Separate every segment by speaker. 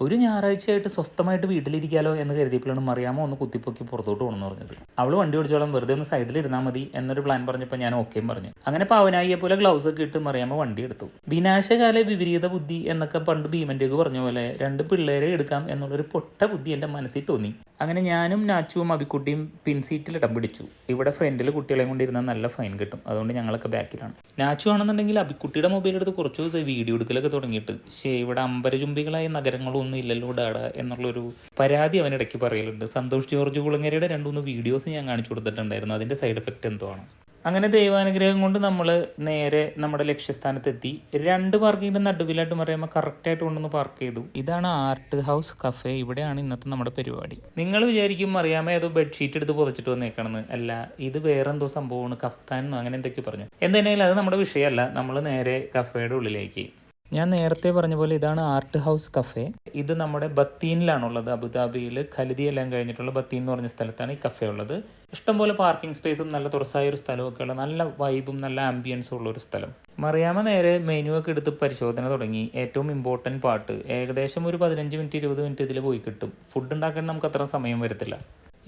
Speaker 1: ഒരു ഞായറാഴ്ചയായിട്ട് സ്വസ്ഥമായിട്ട് വീട്ടിലിരിക്കാലോ എന്ന് കരുതിയപ്പോഴാണ് മറിയാമോ ഒന്ന് കുത്തിപ്പൊക്കി പുറത്തോട്ട് പോകണമെന്ന് പറഞ്ഞത്. അവൾ വണ്ടി ഓടിച്ചോളം വെറുതെ ഒന്ന് സൈഡിലിരുന്നാൽ മതി എന്നൊരു പ്ലാൻ പറഞ്ഞപ്പോൾ ഞാൻ ഓക്കെയും പറഞ്ഞു. അങ്ങനെ പാവനായിയെ പോലെ ഗ്ലൗസ് ഒക്കെ ഇട്ട് മറിയാമോ വണ്ടി എടുത്തു. വിനാശകാല വിപരീത ബുദ്ധി എന്നൊക്കെ പണ്ട് ഭീമൻ്റെയൊക്കെ പറഞ്ഞ പോലെ 2 പിള്ളേരെ എടുക്കാം എന്നുള്ളൊരു പൊട്ട ബുദ്ധി എൻ്റെ മനസ്സിൽ തോന്നി. അങ്ങനെ ഞാനും നാച്ചുവും അബിക്കുട്ടിയും പിൻസീറ്റിൽ ഇടം പിടിച്ചു. ഇവിടെ ഫ്രണ്ടിൽ കുട്ടികളെയും കൊണ്ടിരുന്നാൽ നല്ല ഫൈൻ കിട്ടും, അതുകൊണ്ട് ഞങ്ങളൊക്കെ ബാക്കിലാണ്. നാച്ചു ആണെന്നുണ്ടെങ്കിൽ അബിക്കുട്ടിയുടെ മൊബൈൽ എടുത്ത് കുറച്ച് ദിവസമായി വീഡിയോ എടുക്കലൊക്കെ തുടങ്ങിയിട്ട്. ഇവിടെ അമ്പരചുംബികളായ നഗരങ്ങളൊന്നും ഇല്ലല്ലോ ഡാഡ എന്നുള്ളൊരു പരാതി അവനിടയ്ക്ക് പറയലുണ്ട്. സന്തോഷ് ജോർജ് കുളങ്ങരയുടെ 2-3 വീഡിയോസ് ഞാൻ കാണിച്ചു കൊടുത്തിട്ടുണ്ടായിരുന്നു, അതിൻ്റെ സൈഡ് എഫക്റ്റ് എന്തോ ആണ്. അങ്ങനെ ദൈവാനുഗ്രഹം കൊണ്ട് നമ്മൾ നേരെ നമ്മുടെ ലക്ഷ്യസ്ഥാനത്തെത്തി. 2 പാർക്കിങ്ങിൻ്റെ നടുവിലായിട്ട് പറയുമ്പോൾ കറക്റ്റായിട്ട് കൊണ്ടുവന്ന് പാർക്ക് ചെയ്തു. ഇതാണ് ആർട്ട് ഹൗസ് കഫേ. ഇവിടെയാണ് ഇന്നത്തെ നമ്മുടെ പരിപാടി. നിങ്ങൾ വിചാരിക്കും അറിയാമോ ഏതോ ബെഡ്ഷീറ്റ് എടുത്ത് പുതച്ചിട്ട് വന്നേക്കണമെന്ന്. അല്ല, ഇത് വേറെ എന്തോ സംഭവമാണ്, കഫ്താൻ അങ്ങനെ എന്തൊക്കെ പറഞ്ഞു. എന്തായാലും അത് നമ്മുടെ വിഷയമല്ല. നമ്മൾ നേരെ കഫേയുടെ ഉള്ളിലേക്ക്. ഞാൻ നേരത്തെ പറഞ്ഞ പോലെ ഇതാണ് ആർട്ട് ഹൗസ് കഫേ. ഇത് നമ്മുടെ ബത്തീനിലാണുള്ളത്. അബുദാബിയിൽ ഖലിദി എല്ലാം കഴിഞ്ഞിട്ടുള്ള ബത്തീൻ എന്ന് പറഞ്ഞ സ്ഥലത്താണ് ഈ കഫേ ഉള്ളത്. ഇഷ്ടംപോലെ പാർക്കിംഗ് സ്പേസും നല്ല തുറസായ ഒരു സ്ഥലമൊക്കെ ഉള്ള നല്ല വൈബും നല്ല ആംബിയൻസും ഉള്ള ഒരു സ്ഥലം. മറിയാമ നേരെ മെനു ഒക്കെ എടുത്ത് പരിശോധന തുടങ്ങി. ഏറ്റവും ഇമ്പോർട്ടൻറ്റ് പാർട്ട്, ഏകദേശം ഒരു 15 മിനിറ്റ് 20 മിനിറ്റ് ഇതിൽ പോയി കിട്ടും. ഫുഡ് ഉണ്ടാക്കാൻ നമുക്ക് അത്ര സമയം വരത്തില്ല.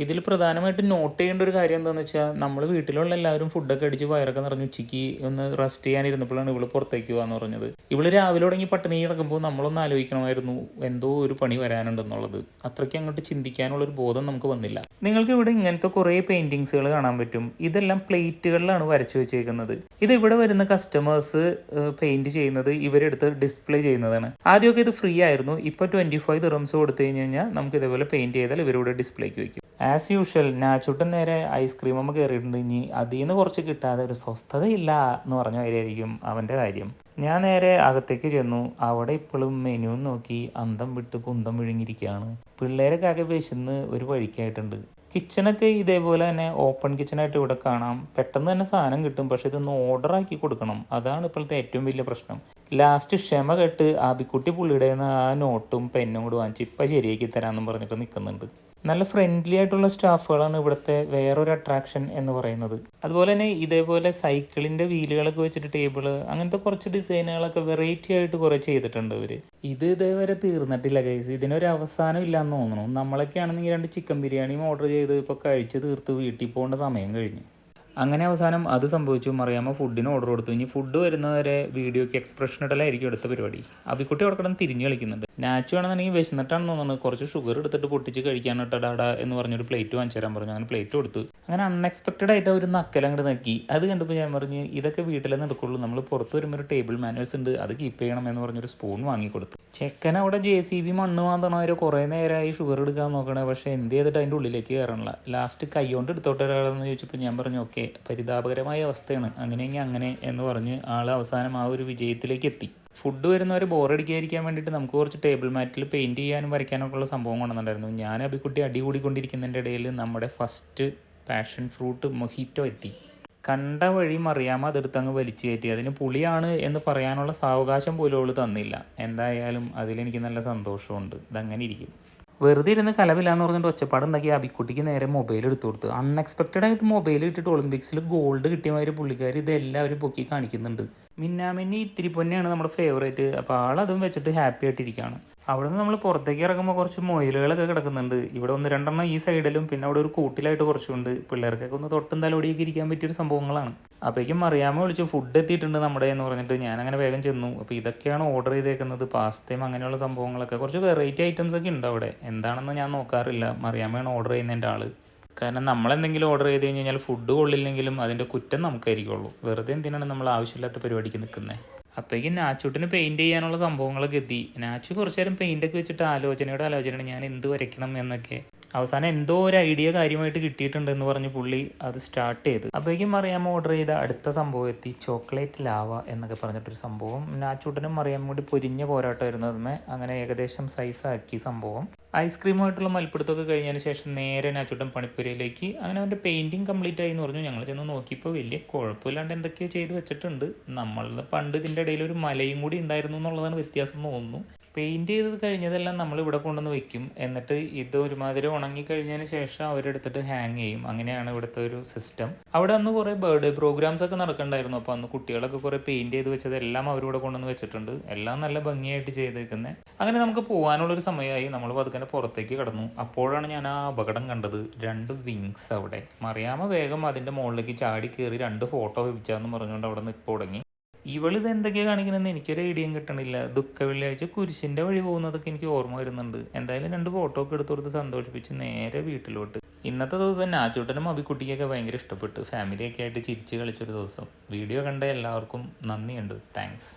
Speaker 1: ഇതിൽ പ്രധാനമായിട്ട് നോട്ട് ചെയ്യേണ്ട ഒരു കാര്യം എന്താണെന്ന് വെച്ചാൽ, നമ്മൾ വീട്ടിലുള്ള എല്ലാവരും ഫുഡൊക്കെ അടിച്ച് വയറൊക്കെ നിറഞ്ഞ് ഉച്ചയ്ക്ക് ഒന്ന് റെസ്റ്റ് ചെയ്യാനിരുന്നപ്പോഴാണ് ഇവള് പുറത്തേക്ക് പോകാന്ന് പറഞ്ഞത്. ഇവള് രാവിലെ തുടങ്ങി പട്ടിണി കിടക്കുമ്പോൾ നമ്മളൊന്ന് ആലോചിക്കണമായിരുന്നു എന്തോ ഒരു പണി വരാനുണ്ടെന്നുള്ളത്. അത്രയ്ക്ക് അങ്ങോട്ട് ചിന്തിക്കാനുള്ളൊരു ബോധം നമുക്ക് വന്നില്ല. നിങ്ങൾക്ക് ഇവിടെ ഇങ്ങനത്തെ കുറേ പെയിൻറ്റിങ്സുകൾ കാണാൻ പറ്റും. ഇതെല്ലാം പ്ലേറ്റുകളിലാണ് വരച്ചു വെച്ചേക്കുന്നത്. ഇത് ഇവിടെ വരുന്ന കസ്റ്റമേഴ്സ് പെയിൻറ്റ് ചെയ്യുന്നത് ഇവരെടുത്ത് ഡിസ്പ്ലേ ചെയ്യുന്നതാണ്. ആദ്യമൊക്കെ ഇത് ഫ്രീ ആയിരുന്നു. ഇപ്പോൾ 25 ദിർഹംസ് കൊടുത്തു കഴിഞ്ഞാൽ നമുക്ക് ഇതേപോലെ പെയിൻറ്റ് ചെയ്താൽ ഇവരിവിടെ ഡിസ്പ്ലേക്ക് വയ്ക്കും. ആസ് യൂഷ്വൽ നാച്ചുട്ടൻ നേരെ ഐസ്ക്രീം അമ്മ കയറിയിട്ടുണ്ട്. ഇനി അതിൽ നിന്ന് കുറച്ച് കിട്ടാതെ ഒരു സ്വസ്ഥതയില്ല എന്ന് പറഞ്ഞ കാര്യമായിരിക്കും അവൻ്റെ കാര്യം. ഞാൻ നേരെ അകത്തേക്ക് ചെന്നു. അവിടെ ഇപ്പോഴും മെനു നോക്കി അന്തം വിട്ട് കുന്തം വിഴുങ്ങിയിരിക്കുകയാണ്. പിള്ളേരൊക്കെ ആകെ വിശന്ന് ഒരു വഴിക്കായിട്ടുണ്ട്. കിച്ചണൊക്കെ ഇതേപോലെ തന്നെ ഓപ്പൺ കിച്ചണായിട്ട് ഇവിടെ കാണാം. പെട്ടെന്ന് തന്നെ സാധനം കിട്ടും, പക്ഷെ ഇതൊന്ന് ഓർഡർ ആക്കി കൊടുക്കണം. അതാണ് ഇപ്പോഴത്തെ ഏറ്റവും വലിയ പ്രശ്നം. ലാസ്റ്റ് ക്ഷമ കെട്ട് ആബിക്കുട്ടി പുള്ളിയുടെ ആ നോട്ടും പെന്നും കൂടി വാങ്ങിച്ച് ഇപ്പം ശരിയാക്കി തരാമെന്നും പറഞ്ഞിട്ട് നിൽക്കുന്നുണ്ട്. നല്ല ഫ്രണ്ട്ലി ആയിട്ടുള്ള സ്റ്റാഫുകളാണ് ഇവിടുത്തെ വേറൊരു അട്രാക്ഷൻ എന്ന് പറയുന്നത്. അതുപോലെ തന്നെ ഇതേപോലെ സൈക്കിളിൻ്റെ വീലുകളൊക്കെ വെച്ചിട്ട് ടേബിള്, അങ്ങനത്തെ കുറച്ച് ഡിസൈനുകളൊക്കെ വെറൈറ്റി ആയിട്ട് കുറേ ചെയ്തിട്ടുണ്ട് ഇവർ. ഇത് ഇതേവരെ തീർന്നിട്ടില്ല ഗൈസ്. ഇതിനൊരു അവസാനം ഇല്ലയെന്ന് തോന്നുന്നു. നമ്മളൊക്കെ ആണെന്നെങ്കിൽ 2 ചിക്കൻ ബിരിയാണിയും ഓർഡർ ചെയ്ത് ഇപ്പോൾ കഴിച്ച് തീർത്ത് വീട്ടിൽ പോകേണ്ട സമയം കഴിഞ്ഞു. അങ്ങനെ അവസാനം അത് സംഭവിച്ചു. മറിയാമ്മ ഫുഡിന് ഓർഡർ കൊടുത്തു. ഇനി ഫുഡ് വരുന്നവരെ വീഡിയോയ്ക്ക് എക്സ്പ്രഷൻ ഇടലായിരിക്കും അടുത്ത പരിപാടി. അബിക്കുട്ടി അവിടെ കിടന്ന് തിരിഞ്ഞ് കളിക്കുന്നുണ്ട്. നാച്ചു ആണെന്നുണ്ടെങ്കിൽ വിശന്നിട്ടാണെന്ന് തോന്നുന്നത്. കുറച്ച് ഷുഗർ എടുത്തിട്ട് പൊട്ടിച്ച് കഴിക്കാനിട്ട് ഡാഡാ എന്ന് പറഞ്ഞൊരു പ്ലേറ്റ് വാങ്ങിച്ചു തരാൻ പറഞ്ഞു. അങ്ങനെ പ്ലേറ്റ് കൊടുത്തു. അങ്ങനെ അൺഎക്സ്പെക്റ്റഡ് ആയിട്ട് ഒരു നക്കലങ്ങോട്ട് നക്കി. അത് കണ്ടപ്പോൾ ഞാൻ പറഞ്ഞു ഇതൊക്കെ വീട്ടിലേ നടക്കുള്ളൂ. നമ്മൾ പുറത്ത് വരുമ്പോൾ ഒരു ടേബിൾ മാനേഴ്സ് ഉണ്ട്, അത് കീപ്പ് ചെയ്യണം എന്ന് പറഞ്ഞൊരു സ്പൂൺ വാങ്ങിക്കൊടുത്തു. ചെക്കൻ അവിടെ JCB മണ്ണ് മാന്തണവരെ കുറേ നേരമായി ഷുഗർ എടുക്കാൻ നോക്കണേ, പക്ഷേ എന്ത് ചെയ്തിട്ട് അതിൻ്റെ ഉള്ളിലേക്ക് കയറണില്ല. ലാസ്റ്റ് കൈ കൊണ്ട് എടുത്തോട്ടെ ഒരാളെന്ന് ചോദിച്ചപ്പോൾ ഞാൻ പറഞ്ഞു ഓക്കെ, പരിതാപകരമായ അവസ്ഥയാണ്, അങ്ങനെയെങ്കിൽ അങ്ങനെ എന്ന് പറഞ്ഞ് ആൾ അവസാനം ആ ഒരു വിജയത്തിലേക്ക് എത്തി. ഫുഡ് വരുന്നവർ ബോറടിക്കാതിരിക്കാൻ വേണ്ടിയിട്ട് നമുക്ക് കുറച്ച് ടേബിൾ മാറ്റിൽ പെയിൻറ്റ് ചെയ്യാനും വരയ്ക്കാനൊക്കെ ഉള്ള സംഭവം കൊണ്ടുവന്നിട്ടുണ്ടായിരുന്നു. ഞാൻ അബിക്കുട്ടി അടി കൂടിക്കൊണ്ടിരിക്കുന്നതിൻ്റെ ഇടയിൽ നമ്മുടെ ഫസ്റ്റ് പാഷൻ ഫ്രൂട്ട് മൊഹിറ്റോ എത്തി. കണ്ട വഴി മറിയാമ അതെടുത്ത് അങ്ങ് വലിച്ചു കയറ്റി. അതിന് പുളിയാണ് എന്ന് പറയാനുള്ള സാവകാശം പോലും അവൾ തന്നില്ല. എന്തായാലും അതിലെനിക്ക് നല്ല സന്തോഷമുണ്ട്. ഇതങ്ങനെ ഇരിക്കും. വെറുതെ ഇരുന്ന് കലവില്ലാന്ന് പറഞ്ഞിട്ട് ഒച്ചപ്പാടുണ്ടാക്കി അബിക്കുട്ടിക്ക് നേരെ മൊബൈൽ എടുത്തു കൊടുത്തു. അൺഎക്സ്പെക്റ്റഡ് ആയിട്ട് മൊബൈൽ ഇട്ടിട്ട് ഒളിമ്പിക്സിൽ ഗോൾഡ് കിട്ടിയ മാതിരി പുള്ളിക്കാർ ഇതെല്ലാവരും പൊക്കി കാണിക്കുന്നുണ്ട്. മിന്നാമിന്നി ഇത്തിരി പൊന്നെയാണ് നമ്മുടെ ഫേവറേറ്റ്. അപ്പോൾ ആളതും വെച്ചിട്ട് ഹാപ്പി ആയിട്ടിരിക്കുകയാണ്. അവിടെ നിന്ന് നമ്മൾ പുറത്തേക്ക് ഇറങ്ങുമ്പോൾ കുറച്ച് മൊയിലുകളൊക്കെ കിടക്കുന്നുണ്ട്. ഇവിടെ 1-2 ഈ സൈഡിലും പിന്നെ അവിടെ ഒരു കൂട്ടിലായിട്ട് കുറച്ചുണ്ട്. പിള്ളേർക്കൊക്കെ ഒന്ന് തൊട്ടും തലോടിയൊക്കെ ഇരിക്കാൻ പറ്റിയൊരു സംഭവങ്ങളാണ്. അപ്പോഴേക്കും അറിയാമോ വിളിച്ചു ഫുഡ് എത്തിയിട്ടുണ്ട് നമ്മുടെ എന്ന് പറഞ്ഞിട്ട്. ഞാനങ്ങനെ വേഗം ചെന്നു. അപ്പോൾ ഇതൊക്കെയാണ് ഓർഡർ ചെയ്തേക്കുന്നത്, പാസ്തയും അങ്ങനെയുള്ള സംഭവങ്ങളൊക്കെ. കുറച്ച് വെറൈറ്റി ഐറ്റംസ് ഒക്കെ ഉണ്ട് അവിടെ. എന്താണെന്ന് ഞാൻ നോക്കാറില്ല. മറിയാമ്മയാണ് ഓർഡർ ചെയ്യുന്നതിൻ്റെ ആൾ. കാരണം നമ്മളെന്തെങ്കിലും ഓർഡർ ചെയ്ത് കഴിഞ്ഞാൽ ഫുഡ് കൊള്ളില്ലെങ്കിലും അതിൻ്റെ കുറ്റം നമുക്കായിരിക്കുള്ളൂ. വെറുതെ എന്തിനാണ് നമ്മൾ ആവശ്യമില്ലാത്ത പരിപാടിക്ക് നിൽക്കുന്നത്. അപ്പോഴേക്കും നാച്ചുട്ടിന് പെയിൻറ്റ് ചെയ്യാനുള്ള സംഭവങ്ങളൊക്കെ എത്തി. നാച്ചു കുറച്ച് നേരം പെയിൻ്റൊക്കെ വെച്ചിട്ട് ആലോചനയാണ് ഞാൻ എന്ത് വരയ്ക്കണം എന്നൊക്കെ. അവസാനം എന്തോ ഒരു ഐഡിയ കാര്യമായിട്ട് കിട്ടിയിട്ടുണ്ടെന്ന് പറഞ്ഞ് പുള്ളി അത് സ്റ്റാർട്ട് ചെയ്ത്. അപ്പോഴേക്കും മറിയാമ്മ ഓർഡർ ചെയ്ത അടുത്ത സംഭവം എത്തി. ചോക്ലേറ്റ് ലാവ എന്നൊക്കെ പറഞ്ഞിട്ടൊരു സംഭവം. നാച്ചൂട്ടനും മറിയാമ്മ കൂടി പൊരിഞ്ഞ പോരാട്ടമായിരുന്നു അതുമേ. അങ്ങനെ ഏകദേശം സൈസാക്കി സംഭവം. ഐസ്ക്രീമായിട്ടുള്ള മൽപ്പിടുത്തമൊക്കെ കഴിഞ്ഞതിന് ശേഷം നേരെ നാച്ചൂട്ടൻ പണിപ്പുരയിലേക്ക്. അങ്ങനെ അവൻ്റെ പെയിൻറ്റിങ് കംപ്ലീറ്റ് ആയി എന്ന് പറഞ്ഞു. ഞങ്ങൾ ചെന്ന് നോക്കിയപ്പോൾ വലിയ കുഴപ്പമില്ലാണ്ട് എന്തൊക്കെയോ ചെയ്ത് വെച്ചിട്ടുണ്ട്. നമ്മളിൽ പണ്ട് ഇതിൻ്റെ ഇടയിൽ ഒരു മലയും കൂടി ഉണ്ടായിരുന്നു എന്നുള്ളതാണ് വ്യത്യാസം എന്ന് തോന്നുന്നു. പെയിൻറ്റ് ചെയ്ത് കഴിഞ്ഞതെല്ലാം നമ്മൾ ഇവിടെ കൊണ്ടുവന്ന് വെക്കും. എന്നിട്ട് ഇത് ഒരുമാതിരി ഉണങ്ങി കഴിഞ്ഞതിന് ശേഷം അവരെടുത്തിട്ട് ഹാങ് ചെയ്യും. അങ്ങനെയാണ് ഇവിടുത്തെ ഒരു സിസ്റ്റം. അവിടെ അന്ന് കുറേ ബർത്ത്ഡേ പ്രോഗ്രാംസ് ഒക്കെ നടക്കണ്ടായിരുന്നു. അപ്പോൾ അന്ന് കുട്ടികളൊക്കെ കുറേ പെയിൻറ്റ് ചെയ്ത് വെച്ചതെല്ലാം അവരിവിടെ കൊണ്ടുവന്ന് വെച്ചിട്ടുണ്ട്. എല്ലാം നല്ല ഭംഗിയായിട്ട് ചെയ്തേക്കുന്നത്. അങ്ങനെ നമുക്ക് പോകാനുള്ളൊരു സമയമായി. നമ്മൾ പതുക്കെ പുറത്തേക്ക് കടന്നു. അപ്പോഴാണ് ഞാൻ ആ അപകടം കണ്ടത്. 2 വിങ്സ് അവിടെ. മറിയാമ്മ വേഗം അതിൻ്റെ മുകളിലേക്ക് ചാടി കയറി 2 ഫോട്ടോ വെച്ചാന്ന് പറഞ്ഞുകൊണ്ട് അവിടെ നിൽപ്പ് തുടങ്ങി. ഇവളിത് എന്തൊക്കെയാണ് കാണിക്കണമെന്ന് എനിക്കൊരു ഐഡിയയും കിട്ടണില്ല. ദുഃഖ വെള്ളിയാഴ്ച കുരിശിൻ്റെ വഴി പോകുന്നതൊക്കെ എനിക്ക് ഓർമ്മ വരുന്നുണ്ട്. എന്തായാലും 2 ഫോട്ടോ ഒക്കെ എടുത്ത് കൊടുത്ത് സന്തോഷിപ്പിച്ച് നേരെ വീട്ടിലോട്ട്. ഇന്നത്തെ ദിവസം നാച്ചൂട്ടനും അബിക്കുട്ടിക്കൊക്കെ ഭയങ്കര ഇഷ്ടപ്പെട്ടു. ഫാമിലിയൊക്കെ ആയിട്ട് ചിരിച്ച് കളിച്ചൊരു ദിവസം. വീഡിയോ കണ്ട എല്ലാവർക്കും നന്ദിയുണ്ട്. താങ്ക്സ്.